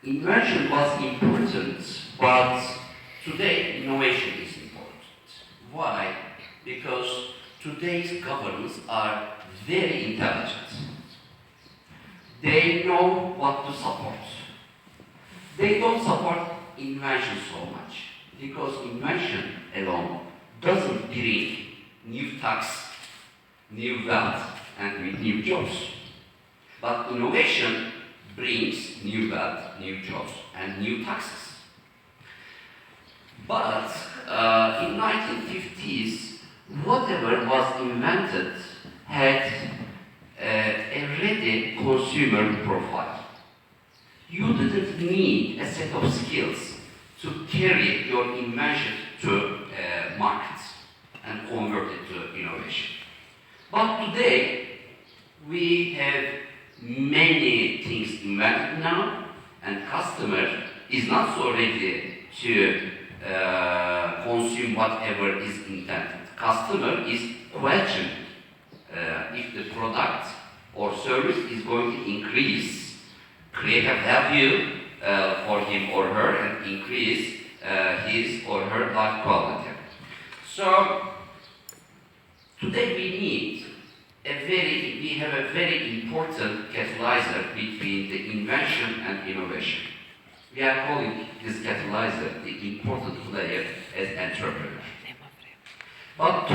invention was important, but today innovation is important. Why? Because today's governments are very intelligent. They know what to support. They don't support invention so much, because invention alone doesn't bring new tax, new wealth, and with new jobs. But innovation brings new wealth, new jobs, and new taxes. But in 1950s, whatever was invented had a ready consumer profile. You didn't need a set of skills to carry your invention to markets and convert it to innovation. But today, we have many things invented now, and customer is not so ready to consume whatever is intended. Customer is questioning if the product or service is going to increase, create a value for him or her, and increase his or her life quality. So today we have a very important catalyzer between the invention and innovation. We are calling this catalyzer the important player as entrepreneur. But